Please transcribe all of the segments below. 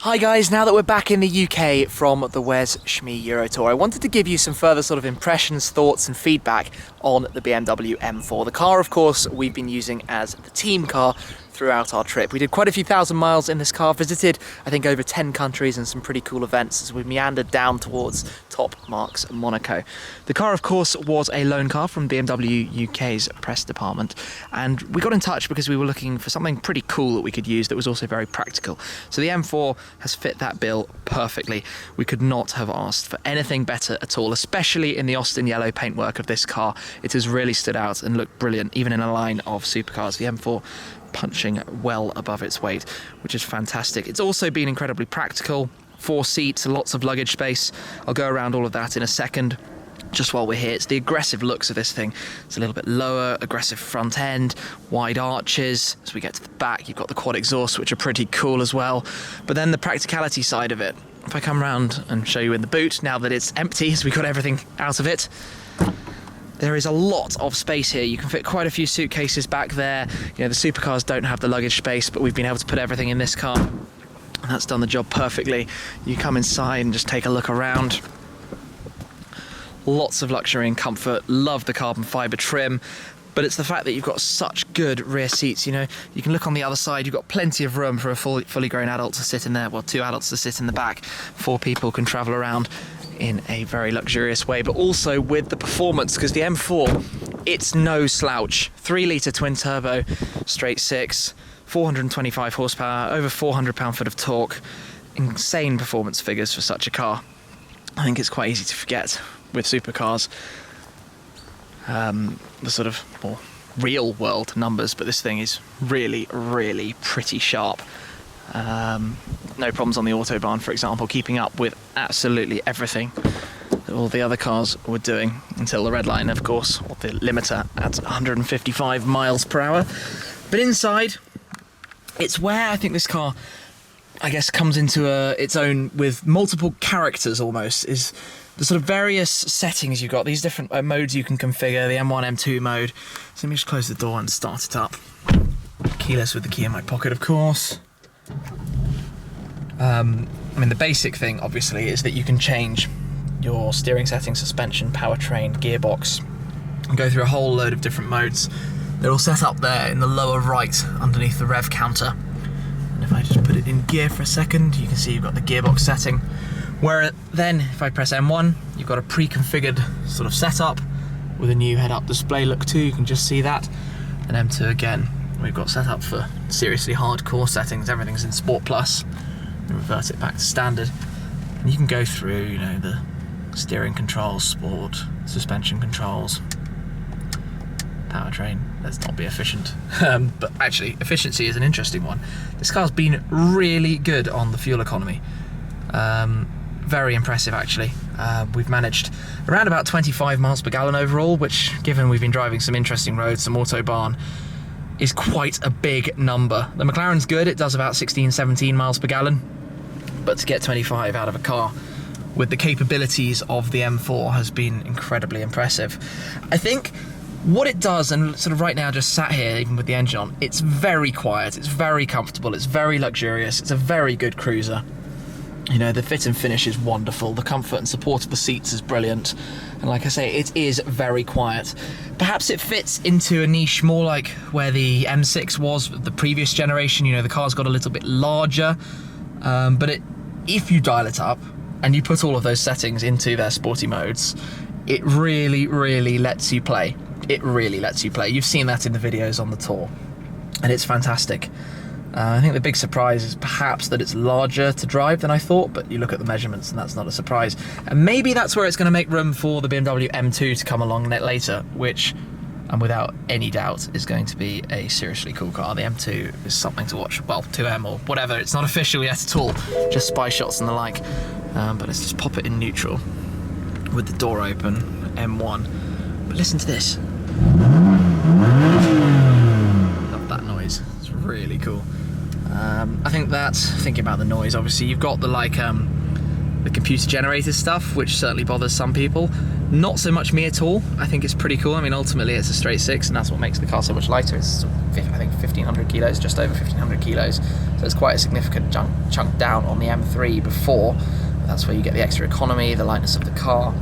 Hi guys, now that we're back in the UK from the Wes Shmee Eurotour, I wanted to give you some further sort of impressions, thoughts and feedback on the BMW M4. The car, of course, we've been using as the team car throughout our trip. We did quite a few thousand miles in this car, visited I think over 10 countries and some pretty cool events as we meandered down towards top marks Monaco. The car, of course, was a loan car from BMW UK's press department, and we got in touch because we were looking for something pretty cool that we could use that was also very practical. So the M4 has fit that bill perfectly. We could not have asked for anything better at all, especially in the Austin yellow paintwork of this car. It has really stood out and looked brilliant, even in a line of supercars. The M4 punching well above its weight, which is fantastic. It's also been incredibly practical. 4 seats, lots of luggage space. I'll go around all of that in a second. Just while we're here, it's the aggressive looks of this thing. It's a little bit lower, aggressive front end, wide arches. As we get to the back, you've got the quad exhausts, which are pretty cool as well. But then the practicality side of it. If I come around and show you in the boot, now that it's empty, as we got everything out of it, there is a lot of space here. You can fit quite a few suitcases back there. You know, the supercars don't have the luggage space, but we've been able to put everything in this car. And that's done the job perfectly. You come inside and just take a look around. Lots of luxury and comfort. Love the carbon fibre trim. But it's the fact that you've got such good rear seats. You know, you can look on the other side. You've got plenty of room for a fully grown adult to sit in there. Well, 2 adults to sit in the back. 4 people can travel around in a very luxurious way, but also with the performance, because the M4, it's no slouch. 3-litre twin turbo, straight 6, 425 horsepower, over 400 pound-foot of torque. Insane performance figures for such a car. I think it's quite easy to forget with supercars the sort of more real world numbers, but this thing is really, really pretty sharp. No problems on the Autobahn, for example, keeping up with absolutely everything that all the other cars were doing until the red line, of course, or the limiter at 155 miles per hour. But inside, it's where I think this car, I guess, comes into its own with multiple characters almost, is the sort of various settings you've got, these different modes you can configure, the M1, M2 mode. So let me just close the door and start it up. Keyless with the key in my pocket, of course. I mean, the basic thing, obviously, is that you can change your steering settings, suspension, powertrain, gearbox, and go through a whole load of different modes. They're all set up there in the lower right, underneath the rev counter. And if I just put it in gear for a second, you can see you've got the gearbox setting. Where then, if I press M1, you've got a pre-configured sort of setup with a new head-up display look too, you can just see that. And M2 again, we've got set up for seriously hardcore settings. Everything's in Sport Plus. And revert it back to standard. And you can go through, you know, the steering controls, sport, suspension controls, powertrain. Let's not be efficient. But actually, efficiency is an interesting one. This car's been really good on the fuel economy. Very impressive, actually. We've managed around about 25 miles per gallon overall, which, given we've been driving some interesting roads, some Autobahn, is quite a big number. The McLaren's good, it does about 16, 17 miles per gallon, but to get 25 out of a car with the capabilities of the M4 has been incredibly impressive. I think what it does, and sort of right now just sat here even with the engine on, it's very quiet, it's very comfortable, it's very luxurious, it's a very good cruiser. You know, the fit and finish is wonderful, the comfort and support of the seats is brilliant, and like I say, it is very quiet. Perhaps it fits into a niche more like where the M6 was the previous generation. You know, the car's got a little bit larger, but if you dial it up and you put all of those settings into their sporty modes, it really, really lets you play. It really lets you play. You've seen that in the videos on the tour, and it's fantastic. I think the big surprise is perhaps that it's larger to drive than I thought, but you look at the measurements and that's not a surprise. And maybe that's where it's going to make room for the BMW M2 to come along later, which, and without any doubt, is going to be a seriously cool car. The M2 is something to watch. Well, 2M or whatever, it's not official yet at all, just spy shots and the like. But let's just pop it in neutral with the door open, M1. But listen to this. Love that noise, it's really cool. I think that's, thinking about the noise, obviously you've got the the computer generated stuff, which certainly bothers some people, Not so much me at all. I think it's pretty cool. I mean, ultimately it's a straight six, and that's what makes the car so much lighter. It's, I think, 1,500 kilos, just over 1,500 kilos. So it's quite a significant chunk down on the M3 before. That's where you get the extra economy, the lightness of the car.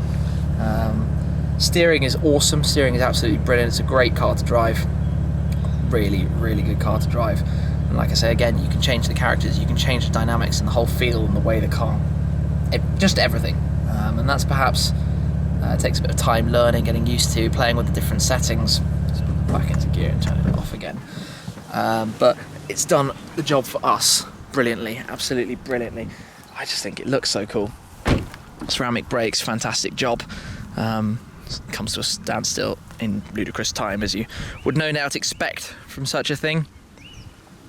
Steering is awesome. Steering is absolutely brilliant. It's a great car to drive. Really, really good car to drive. And like I say, again, you can change the characters, you can change the dynamics and the whole feel and the way the car, just everything. And that's perhaps, it takes a bit of time learning, getting used to, playing with the different settings. Just put it back into gear and turn it off again. But it's done the job for us brilliantly, absolutely brilliantly. I just think it looks so cool. Ceramic brakes, fantastic job. Comes to a standstill in ludicrous time, as you would no doubt expect from such a thing.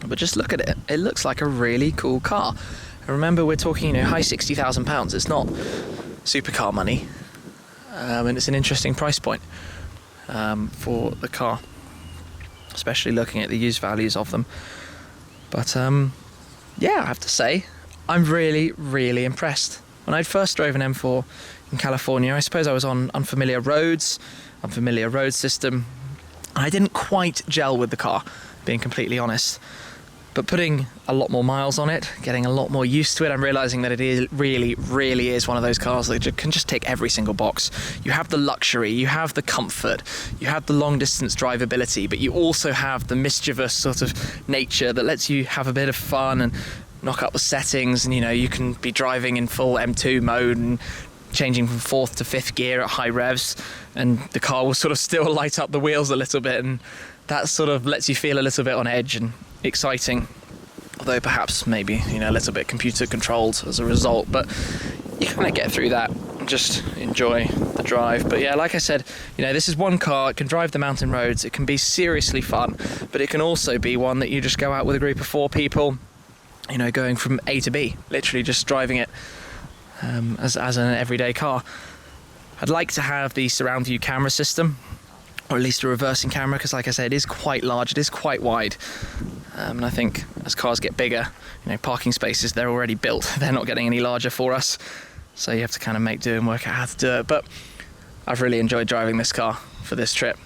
But just look at it, it looks like a really cool car. And remember, we're talking, high £60,000. It's not supercar money, and it's an interesting price point for the car, especially looking at the used values of them. But yeah, I have to say, I'm really, really impressed. When I first drove an M4 in California, I suppose I was on unfamiliar roads, unfamiliar road system. I didn't quite gel with the car, being completely honest. But putting a lot more miles on it, getting a lot more used to it, I'm realising that it is really, really is one of those cars that can just tick every single box. You have the luxury, you have the comfort, you have the long distance drivability, but you also have the mischievous sort of nature that lets you have a bit of fun and knock up the settings, and you can be driving in full M2 mode and changing from 4th to 5th gear at high revs, and the car will sort of still light up the wheels a little bit, and that sort of lets you feel a little bit on edge and exciting, although perhaps maybe a little bit computer controlled as a result. But you kind of get through that and just enjoy the drive. But yeah, like I said, this is one car. It can drive the mountain roads, it can be seriously fun, but it can also be one that you just go out with a group of 4 people, going from A to B, literally just driving it as an everyday car. I'd like to have the surround view camera system, or at least a reversing camera, because like I said, it is quite large, it is quite wide. And I think as cars get bigger, parking spaces, they're already built, they're not getting any larger for us. So you have to kind of make do and work out how to do it. But I've really enjoyed driving this car for this trip.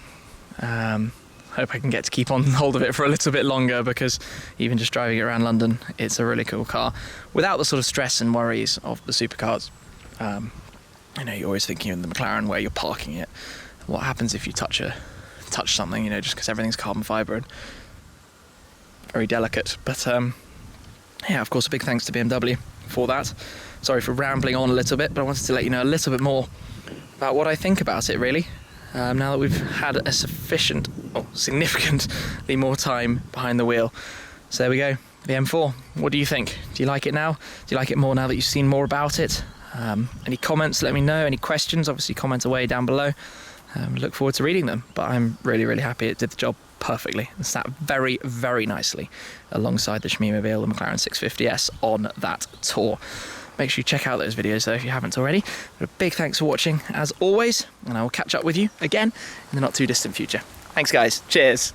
Hope I can get to keep on hold of it for a little bit longer, because even just driving it around London, it's a really cool car without the sort of stress and worries of the supercars. You're always thinking in the McLaren where you're parking it. What happens if you touch something, just because everything's carbon fibre and very delicate. But yeah, of course, a big thanks to BMW for that. Sorry for rambling on a little bit, but I wanted to let you know a little bit more about what I think about it, really. Now that we've had a significantly more time behind the wheel. So there we go, the M4. What do you think? Do you like it now? Do you like it more now that you've seen more about it? Any comments, let me know. Any questions, obviously comment away down below. Look forward to reading them, but I'm really, really happy it did the job perfectly and sat very, very nicely alongside the Shmee Mobile, the McLaren 650S on that tour. Make sure you check out those videos though if you haven't already. But a big thanks for watching as always, and I will catch up with you again in the not too distant future. Thanks guys, cheers.